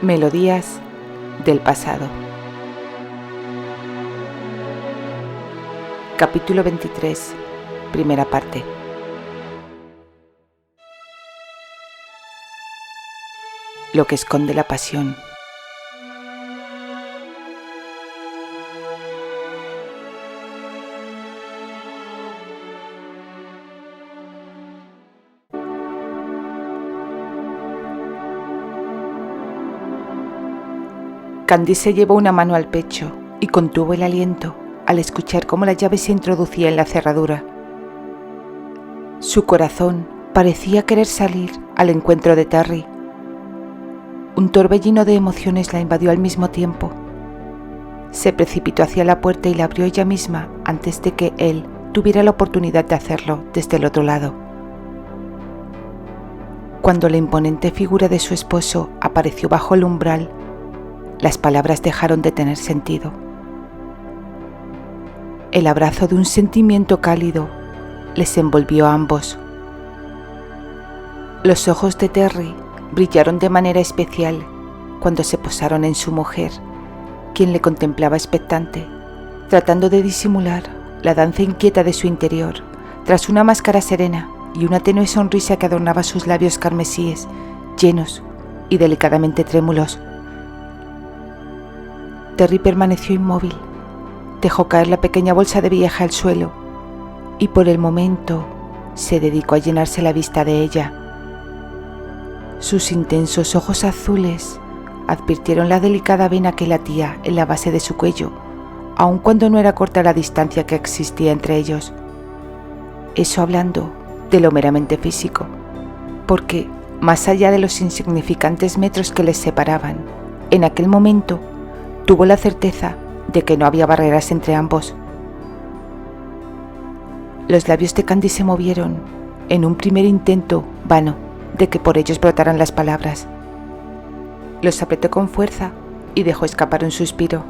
Melodías del pasado. Capítulo 23, primera parte. Lo que esconde la pasión. Candy se llevó una mano al pecho y contuvo el aliento al escuchar cómo la llave se introducía en la cerradura. Su corazón parecía querer salir al encuentro de Terry. Un torbellino de emociones la invadió al mismo tiempo. Se precipitó hacia la puerta y la abrió ella misma antes de que él tuviera la oportunidad de hacerlo desde el otro lado. Cuando la imponente figura de su esposo apareció bajo el umbral, las palabras dejaron de tener sentido. El abrazo de un sentimiento cálido les envolvió a ambos. Los ojos de Terry brillaron de manera especial cuando se posaron en su mujer, quien le contemplaba expectante, tratando de disimular la danza inquieta de su interior tras una máscara serena y una tenue sonrisa que adornaba sus labios carmesíes, llenos y delicadamente trémulos. Terry permaneció inmóvil, dejó caer la pequeña bolsa de vieja al suelo y por el momento se dedicó a llenarse la vista de ella. Sus intensos ojos azules advirtieron la delicada vena que latía en la base de su cuello, aun cuando no era corta la distancia que existía entre ellos. Eso hablando de lo meramente físico, porque, más allá de los insignificantes metros que les separaban, en aquel momento tuvo la certeza de que no había barreras entre ambos. Los labios de Candy se movieron en un primer intento vano de que por ellos brotaran las palabras. Los apretó con fuerza y dejó escapar un suspiro.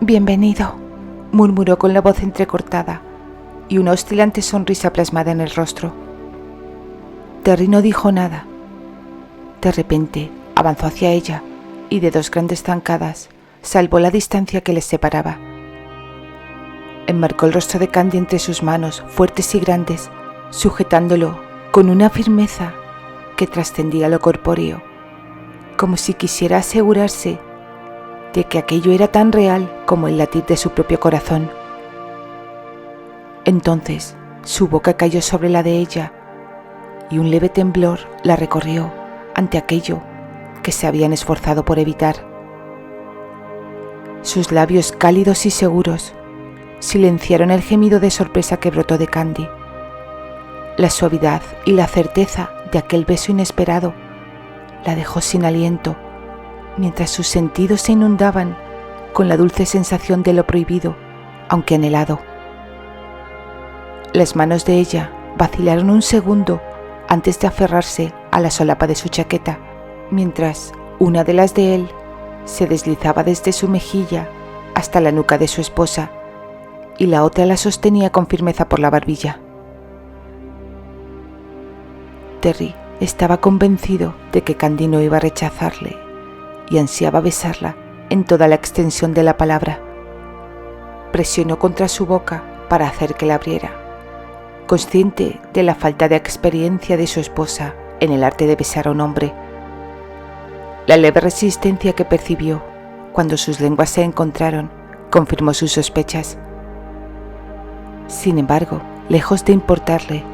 «Bienvenido», murmuró con la voz entrecortada y una oscilante sonrisa plasmada en el rostro. Terry no dijo nada. De repente avanzó hacia ella y de dos grandes zancadas salvó la distancia que les separaba. Enmarcó el rostro de Candy entre sus manos fuertes y grandes, sujetándolo con una firmeza que trascendía lo corpóreo, como si quisiera asegurarse de que aquello era tan real como el latir de su propio corazón. Entonces su boca cayó sobre la de ella y un leve temblor la recorrió ante aquello que se habían esforzado por evitar. Sus labios cálidos y seguros silenciaron el gemido de sorpresa que brotó de Candy. La suavidad y la certeza de aquel beso inesperado la dejó sin aliento, mientras sus sentidos se inundaban con la dulce sensación de lo prohibido, aunque anhelado. Las manos de ella vacilaron un segundo antes de aferrarse a la solapa de su chaqueta, mientras una de las de él se deslizaba desde su mejilla hasta la nuca de su esposa y la otra la sostenía con firmeza por la barbilla. Terry estaba convencido de que Candy no iba a rechazarle y ansiaba besarla en toda la extensión de la palabra. Presionó contra su boca para hacer que la abriera, consciente de la falta de experiencia de su esposa en el arte de besar a un hombre. La leve resistencia que percibió cuando sus lenguas se encontraron confirmó sus sospechas. Sin embargo, lejos de importarle,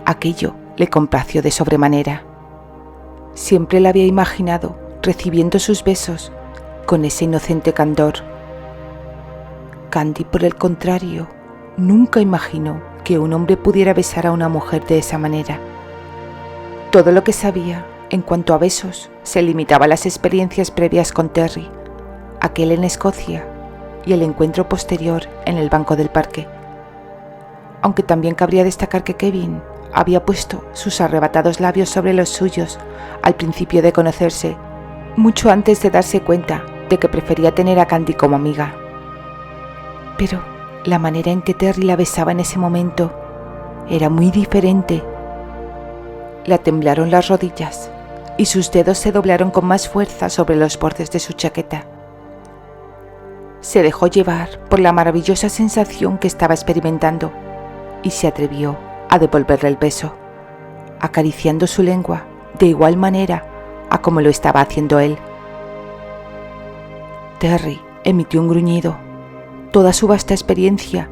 aquello le complació de sobremanera. Siempre la había imaginado recibiendo sus besos con ese inocente candor. Candy, por el contrario, nunca imaginó que un hombre pudiera besar a una mujer de esa manera. Todo lo que sabía en cuanto a besos se limitaba a las experiencias previas con Terry, aquel en Escocia y el encuentro posterior en el banco del parque. Aunque también cabría destacar que Kevin había puesto sus arrebatados labios sobre los suyos al principio de conocerse, mucho antes de darse cuenta de que prefería tener a Candy como amiga. Pero la manera en que Terry la besaba en ese momento era muy diferente. Le temblaron las rodillas, y sus dedos se doblaron con más fuerza sobre los bordes de su chaqueta. Se dejó llevar por la maravillosa sensación que estaba experimentando y se atrevió a devolverle el beso, acariciando su lengua de igual manera a como lo estaba haciendo él. Terry emitió un gruñido. Toda su vasta experiencia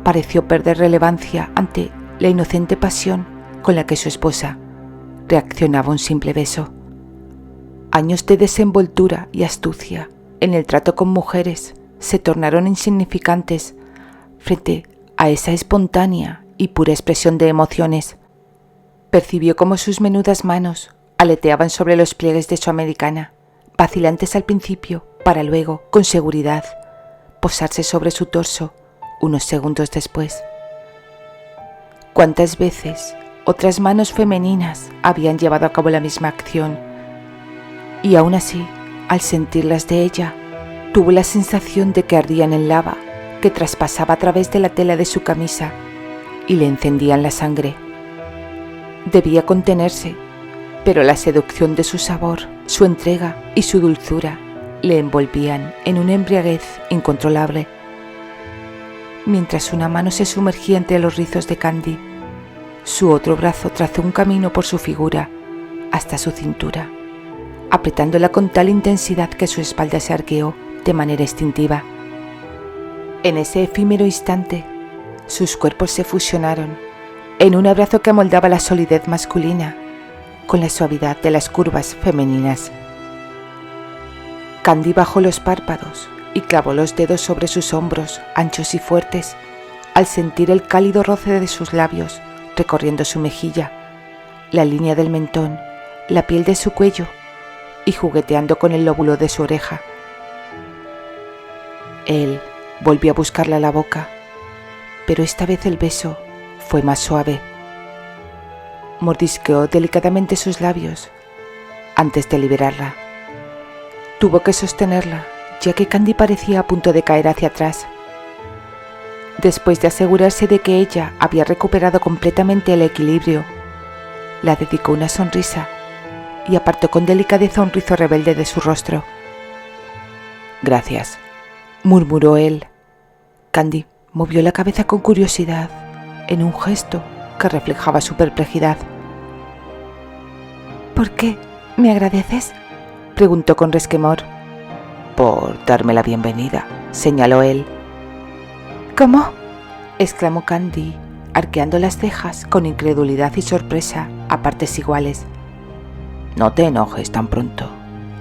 pareció perder relevancia ante la inocente pasión con la que su esposa reaccionaba a un simple beso. Años de desenvoltura y astucia en el trato con mujeres se tornaron insignificantes frente a esa espontánea y pura expresión de emociones. Percibió cómo sus menudas manos aleteaban sobre los pliegues de su americana, vacilantes al principio, para luego, con seguridad, posarse sobre su torso unos segundos después. ¿Cuántas veces otras manos femeninas habían llevado a cabo la misma acción? Y aún así, al sentirlas de ella, tuvo la sensación de que ardían en lava que traspasaba a través de la tela de su camisa y le encendían la sangre. Debía contenerse, pero la seducción de su sabor, su entrega y su dulzura le envolvían en una embriaguez incontrolable. Mientras una mano se sumergía entre los rizos de Candy, su otro brazo trazó un camino por su figura hasta su cintura, apretándola con tal intensidad que su espalda se arqueó de manera instintiva. En ese efímero instante, sus cuerpos se fusionaron en un abrazo que amoldaba la solidez masculina con la suavidad de las curvas femeninas. Candy bajó los párpados y clavó los dedos sobre sus hombros anchos y fuertes al sentir el cálido roce de sus labios recorriendo su mejilla, la línea del mentón, la piel de su cuello y jugueteando con el lóbulo de su oreja. Él volvió a buscarla a la boca, pero esta vez el beso fue más suave. Mordisqueó delicadamente sus labios antes de liberarla. Tuvo que sostenerla, ya que Candy parecía a punto de caer hacia atrás. Después de asegurarse de que ella había recuperado completamente el equilibrio, la dedicó una sonrisa y apartó con delicadeza un rizo rebelde de su rostro. «Gracias», murmuró él. Candy movió la cabeza con curiosidad, en un gesto que reflejaba su perplejidad. «¿Por qué me agradeces?», preguntó con resquemor. «Por darme la bienvenida», señaló él. «¿Cómo?», exclamó Candy, arqueando las cejas con incredulidad y sorpresa a partes iguales. «No te enojes tan pronto»,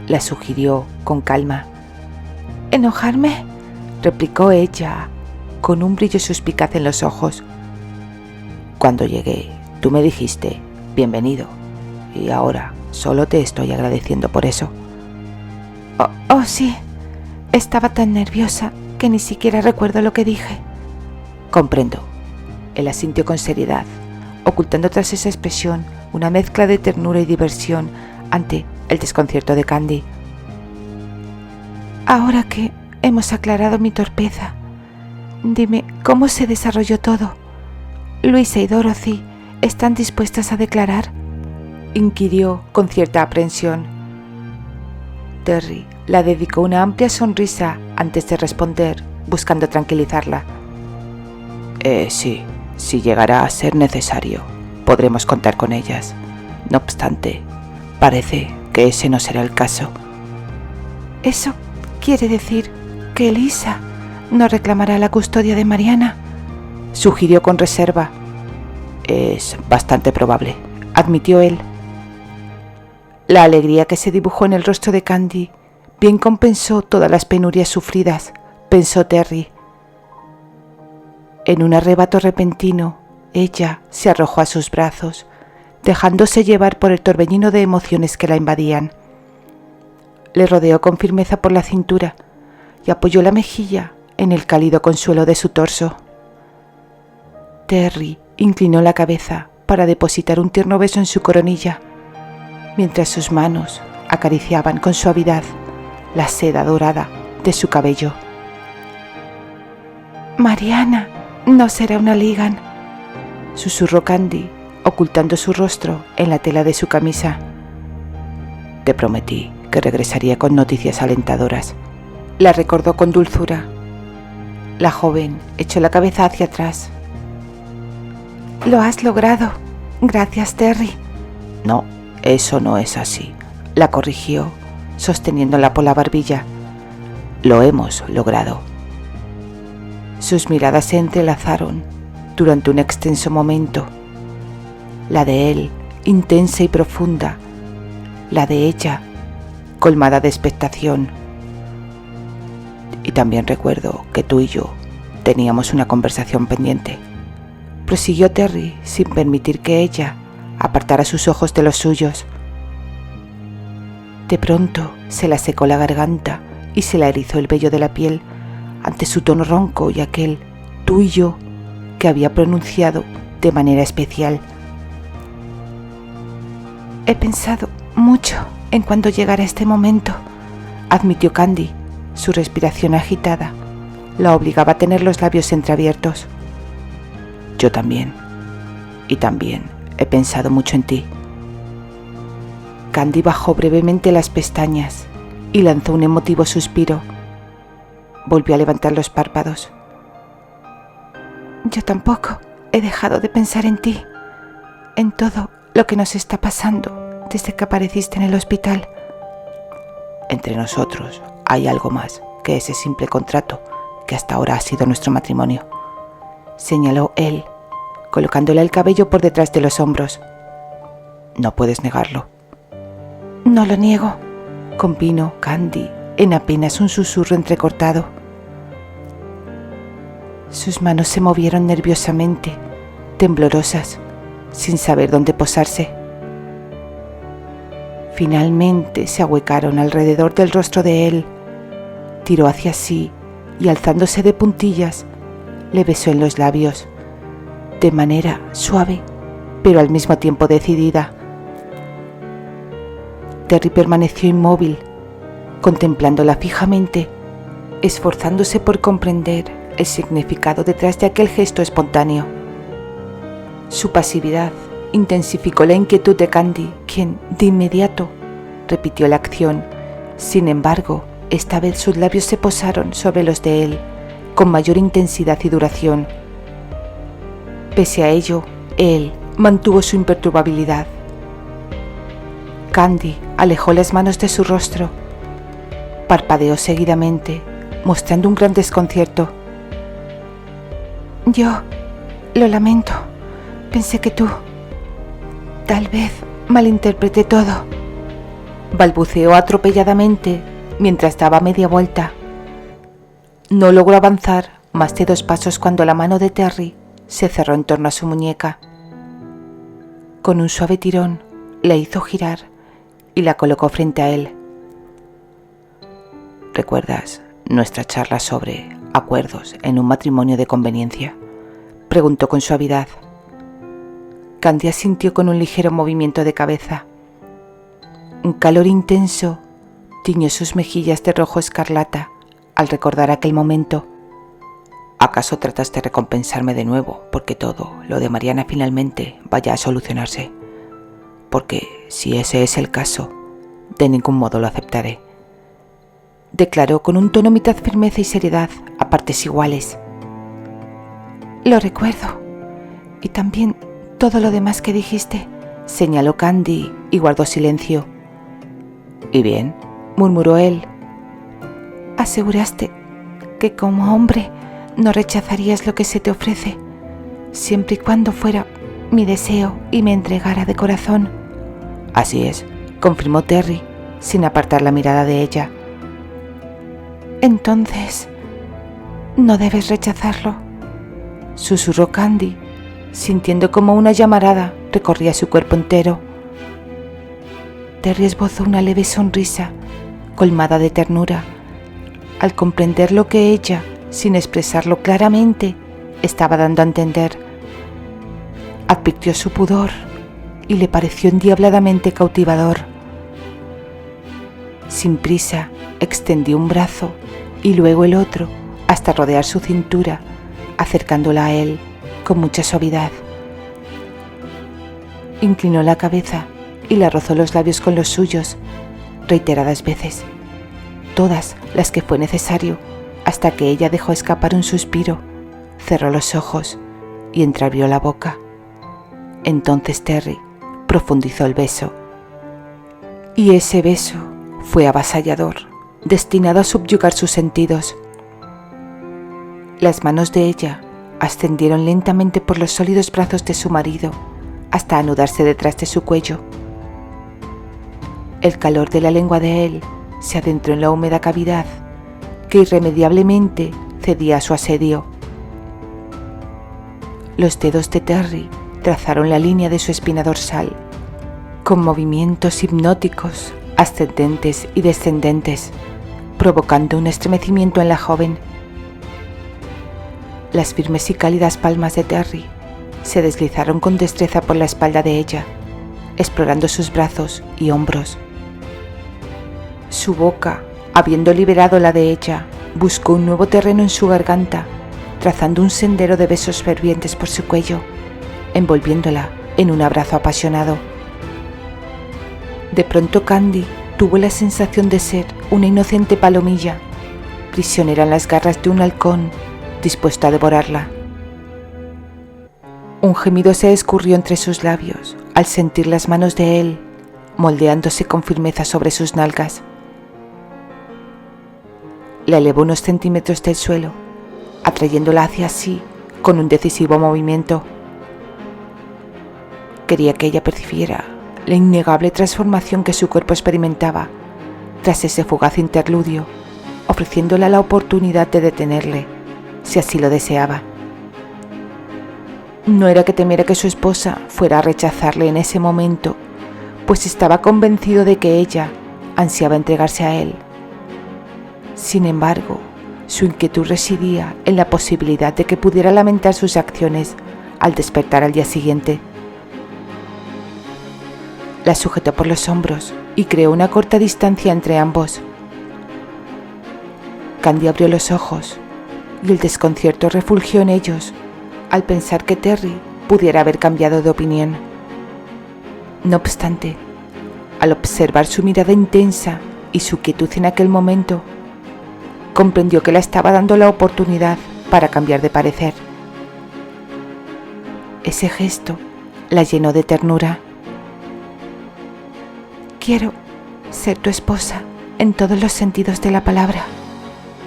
la sugirió con calma. «¿Enojarme?», replicó ella, con un brillo suspicaz en los ojos. «Cuando llegué, tú me dijiste, bienvenido, y ahora solo te estoy agradeciendo por eso». Oh, sí, estaba tan nerviosa que ni siquiera recuerdo lo que dije». «Comprendo», él asintió con seriedad, ocultando tras esa expresión una mezcla de ternura y diversión ante el desconcierto de Candy. «Ahora que hemos aclarado mi torpeza, dime cómo se desarrolló todo. ¿Luisa y Dorothy están dispuestas a declarar?», inquirió con cierta aprensión. Terry la dedicó una amplia sonrisa antes de responder, buscando tranquilizarla. Sí, si llegará a ser necesario, podremos contar con ellas. No obstante, parece que ese no será el caso». «¿Eso quiere decir que Elisa no reclamará la custodia de Mariana?», sugirió con reserva. «Es bastante probable», admitió él. La alegría que se dibujó en el rostro de Candy bien compensó todas las penurias sufridas, pensó Terry. En un arrebato repentino, ella se arrojó a sus brazos, dejándose llevar por el torbellino de emociones que la invadían. Le rodeó con firmeza por la cintura y apoyó la mejilla en el cálido consuelo de su torso. Terry inclinó la cabeza para depositar un tierno beso en su coronilla, mientras sus manos acariciaban con suavidad la seda dorada de su cabello. «Mariana no será una Ligan», susurró Candy, ocultando su rostro en la tela de su camisa. Te prometí que regresaría con noticias alentadoras. La recordó con dulzura. La joven echó la cabeza hacia atrás. Lo has logrado. Gracias, Terry. No, eso no es así, la corrigió, sosteniéndola por la barbilla. Lo hemos logrado. Sus miradas se entrelazaron durante un extenso momento. La de él, intensa y profunda. La de ella, colmada de expectación. Y también recuerdo que tú y yo teníamos una conversación pendiente. Prosiguió Terry sin permitir que ella apartara sus ojos de los suyos. De pronto se la secó la garganta y se la erizó el vello de la piel ante su tono ronco y aquel tú y yo que había pronunciado de manera especial. He pensado mucho en cuándo llegara este momento, admitió Candy. Su respiración agitada la obligaba a tener los labios entreabiertos. Yo también. Y también he pensado mucho en ti. Candy bajó brevemente las pestañas y lanzó un emotivo suspiro. Volvió a levantar los párpados. Yo tampoco he dejado de pensar en ti, en todo lo que nos está pasando desde que apareciste en el hospital. Entre nosotros hay algo más que ese simple contrato que hasta ahora ha sido nuestro matrimonio, señaló él, colocándole el cabello por detrás de los hombros. No puedes negarlo. No lo niego, convino Candy en apenas un susurro entrecortado. Sus manos se movieron nerviosamente, temblorosas, sin saber dónde posarse. Finalmente se ahuecaron alrededor del rostro de él. Tiró hacia sí y alzándose de puntillas, le besó en los labios, de manera suave, pero al mismo tiempo decidida. Terry permaneció inmóvil, contemplándola fijamente, esforzándose por comprender el significado detrás de aquel gesto espontáneo. Su pasividad intensificó la inquietud de Candy, quien, de inmediato, repitió la acción. Sin embargo, esta vez sus labios se posaron sobre los de él, con mayor intensidad y duración. Pese a ello, él mantuvo su imperturbabilidad. Candy alejó las manos de su rostro. Parpadeó seguidamente, mostrando un gran desconcierto. Yo lo lamento. Pensé que tú... Tal vez malinterpreté todo. Balbuceó atropelladamente mientras daba media vuelta. No logró avanzar más de 2 pasos cuando la mano de Terry se cerró en torno a su muñeca. Con un suave tirón la hizo girar y la colocó frente a él. ¿Recuerdas nuestra charla sobre acuerdos en un matrimonio de conveniencia?, preguntó con suavidad. Candy asintió con un ligero movimiento de cabeza. Un calor intenso tiñó sus mejillas de rojo escarlata al recordar aquel momento. ¿Acaso tratas de recompensarme de nuevo porque todo lo de Mariana finalmente vaya a solucionarse? Porque si ese es el caso, de ningún modo lo aceptaré, declaró con un tono mitad firmeza y seriedad a partes iguales. Lo recuerdo, y también todo lo demás que dijiste, señaló Candy y guardó silencio. ¿Y bien?, murmuró él. Aseguraste que como hombre no rechazarías lo que se te ofrece, siempre y cuando fuera mi deseo y me entregara de corazón. Así es, confirmó Terry, sin apartar la mirada de ella. Entonces, no debes rechazarlo, susurró Candy, sintiendo como una llamarada recorría su cuerpo entero. Terry esbozó una leve sonrisa, colmada de ternura, al comprender lo que ella, sin expresarlo claramente, estaba dando a entender. Advirtió su pudor y le pareció endiabladamente cautivador. Sin prisa, extendió un brazo y luego el otro hasta rodear su cintura, acercándola a él con mucha suavidad. Inclinó la cabeza y le rozó los labios con los suyos, reiteradas veces, todas las que fue necesario, hasta que ella dejó escapar un suspiro, cerró los ojos y entreabrió la boca. Entonces Terry profundizó el beso. Y ese beso fue avasallador, destinado a subyugar sus sentidos. Las manos de ella ascendieron lentamente por los sólidos brazos de su marido hasta anudarse detrás de su cuello. El calor de la lengua de él se adentró en la húmeda cavidad que irremediablemente cedía a su asedio. Los dedos de Terry trazaron la línea de su espina dorsal, con movimientos hipnóticos, ascendentes y descendentes, provocando un estremecimiento en la joven. Las firmes y cálidas palmas de Terry se deslizaron con destreza por la espalda de ella, explorando sus brazos y hombros. Su boca, habiendo liberado la de ella, buscó un nuevo terreno en su garganta, trazando un sendero de besos fervientes por su cuello, envolviéndola en un abrazo apasionado. De pronto Candy tuvo la sensación de ser una inocente palomilla, prisionera en las garras de un halcón dispuesto a devorarla. Un gemido se escurrió entre sus labios al sentir las manos de él moldeándose con firmeza sobre sus nalgas. La elevó unos centímetros del suelo, atrayéndola hacia sí con un decisivo movimiento. Quería que ella percibiera la innegable transformación que su cuerpo experimentaba tras ese fugaz interludio, ofreciéndole la oportunidad de detenerle, si así lo deseaba. No era que temiera que su esposa fuera a rechazarle en ese momento, pues estaba convencido de que ella ansiaba entregarse a él. Sin embargo, su inquietud residía en la posibilidad de que pudiera lamentar sus acciones al despertar al día siguiente. La sujetó por los hombros y creó una corta distancia entre ambos. Candy abrió los ojos y el desconcierto refulgió en ellos al pensar que Terry pudiera haber cambiado de opinión. No obstante, al observar su mirada intensa y su quietud en aquel momento, comprendió que le estaba dando la oportunidad para cambiar de parecer. Ese gesto la llenó de ternura. «Quiero ser tu esposa en todos los sentidos de la palabra»,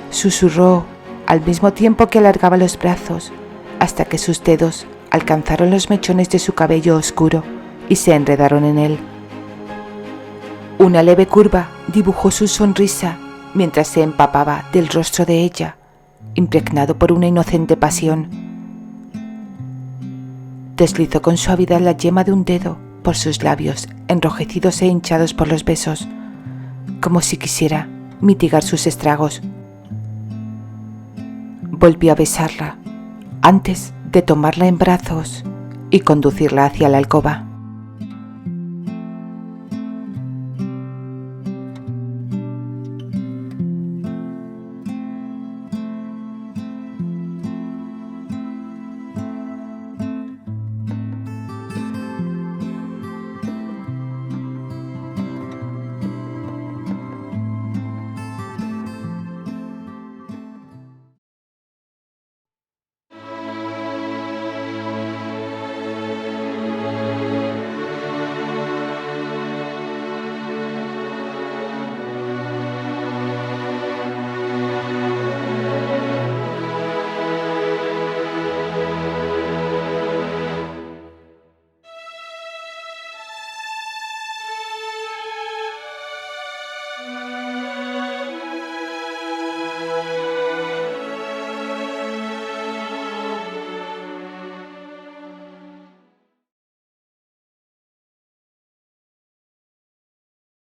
susurró al mismo tiempo que alargaba los brazos hasta que sus dedos alcanzaron los mechones de su cabello oscuro y se enredaron en él. Una leve curva dibujó su sonrisa mientras se empapaba del rostro de ella, impregnado por una inocente pasión. Deslizó con suavidad la yema de un dedo por sus labios enrojecidos e hinchados por los besos, como si quisiera mitigar sus estragos. Volvió a besarla antes de tomarla en brazos y conducirla hacia la alcoba.